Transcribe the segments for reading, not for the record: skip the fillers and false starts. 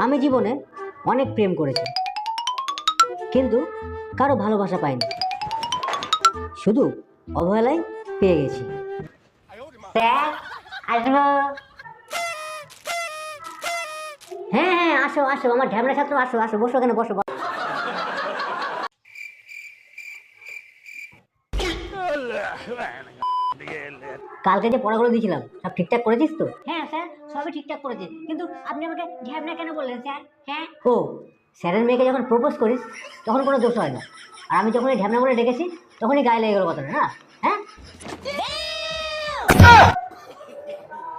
আমি জীবনে অনেক প্রেম করেছি, কিন্তু কারো ভালোবাসা পাইনি, শুধু অবহেলায় পেয়ে গেছি। স্যার, আসবো? হ্যাঁ হ্যাঁ, আসো আসো, আমার ঢ্যামনা ছাত্র, আসো আসো, বসো, এখানে বসো। কালকে যে পড়াগুলো দিয়েছিলাম সব ঠিকঠাক করেছিস তো? হ্যাঁ স্যার, সবই ঠিকঠাক করেছি, কিন্তু আপনি আমাকে ঢ্যামনা কেন বললেন স্যার? হ্যাঁ, ও স্যারের মেয়েকে যখন প্রপোজ করিস তখন কোনো দোষ হয় না, আর আমি যখন এই ঢ্যামনা বলে ডেকেছি তখনই গায়ে লেগে গেল কথাটা, না? হ্যাঁ,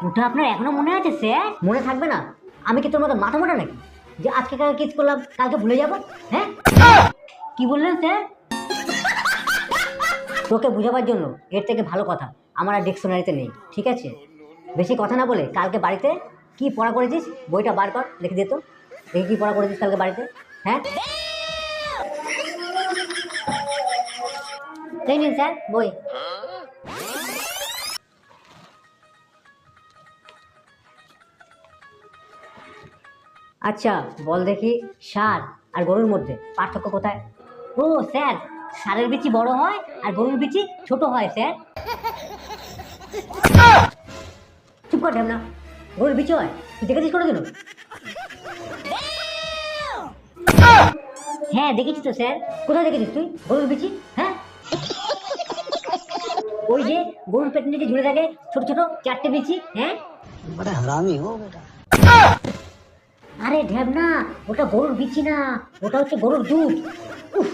ওটা আপনার এখনো মনে আছে স্যার? মনে থাকবে না? আমি কি তোর মতো মাথা মোটা নাকি যে আজকে কালকে কিস করলাম কালকে ভুলে যাবো? হ্যাঁ, কি বললেন স্যার? তোকে বুঝাবার জন্য এর থেকে ভালো কথা আমার আর ডিকশনারিতে নেই, ঠিক আছে? বেশি কথা না বলে কালকে বাড়িতে কি পড়া করেছিস বইটা বার কর, লিখে দে তো, দেখি কি পড়া করেছিস কালকে বাড়িতে। হ্যাঁ, এই নিন স্যার বই। আচ্ছা বল দেখি, ষাঁড় আর গরুর মধ্যে পার্থক্য কোথায়? ও স্যার, ষাঁড়ের বিচি বড় হয় আর গরুর বিচি ছোট হয় স্যার। চুপ কর ঢ্যামনা, গরুর বিচি হয়? তুই দেখেছিস কোনোদিনও? হ্যাঁ দেখেছি তো স্যার। কোথায় দেখেছিস তুই গরুর বিচি? হ্যাঁ, ওই যে গরুর পেটের নিচে ঝুলে থাকে ছোট ছোট চারটে বিচি। হ্যাঁ, बड़ा हरामी हो बेटा। আরে ঢ্যামনা, ওটা গরুর বিচি না, ওটা হচ্ছে গরুর দুধ। উফ,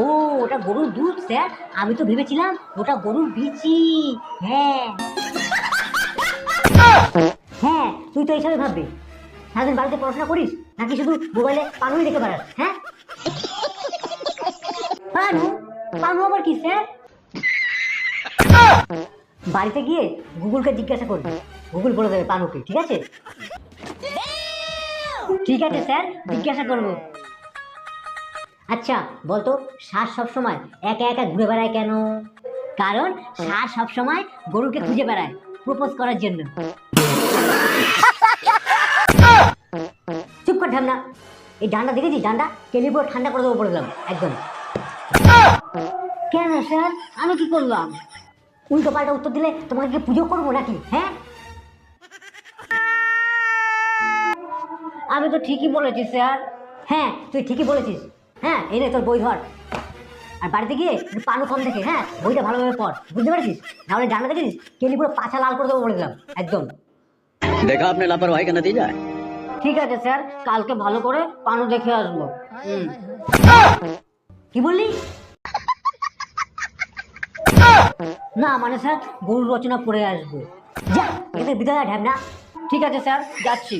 ও ওটা গরুর দুধ স্যার, আমি তো ভেবেছিলাম ওটা গরুর বিচি। হ্যাঁ হ্যাঁ, তুই তো এইসবই ভাববি। সারাদিন বাড়িতে পড়াশোনা করিস নাকি শুধু মোবাইলে পানুই দেখে বেড়াস? হ্যাঁ, পানু? পানু আবার কি স্যার? বাড়িতে গিয়ে গুগলকে জিজ্ঞাসা করবি, গুগল বলে দেবে পানুকে, ঠিক আছে? ঠিক আছে স্যার, জিজ্ঞাসা করবো। আচ্ছা বলতো, ষাঁড় সবসময় একা একা ঘুরে বেড়ায় কেন? কারণ ষাঁড় সবসময় গরুকে খুঁজে বেড়ায় প্রপোজ করার জন্য। চুপ কর ঢামনা, এই ডান্ডা দেখেছিস? ডান্ডা কেলি পুরো ঠান্ডা করে দেবো বলে দিলাম একদম। কেন স্যার, আমি কি করলাম? উল্টো পাল্টা উত্তর দিলে তোমাকে কি পুজো করবো নাকি? হ্যাঁ, আমি তো ঠিকই বলেছি স্যার। হ্যাঁ তুই ঠিকই বলেছিস। হ্যাঁ, এই নে তোর বই ধর, আর বাড়িতে গিয়ে একটু পানু কম দেখে, হ্যাঁ, বইটা ভালোভাবে পড়, বুঝতে পারছিস? নাহলে জানা দেখেছিস কেলি পুরো পাছা লাল করে দেবো বলে দিলাম একদম। देखा आपने लापरवाही का नतीजा है। ঠিক আছে স্যার, কালকে ভালো করে পানু দেখে আসবো। কি বললি? না মানে স্যার, গরুর রচনা পড়ে আসবো। যা এখানে বিদায় ঢ্যামনা। ঠিক আছে স্যার, যাচ্ছি।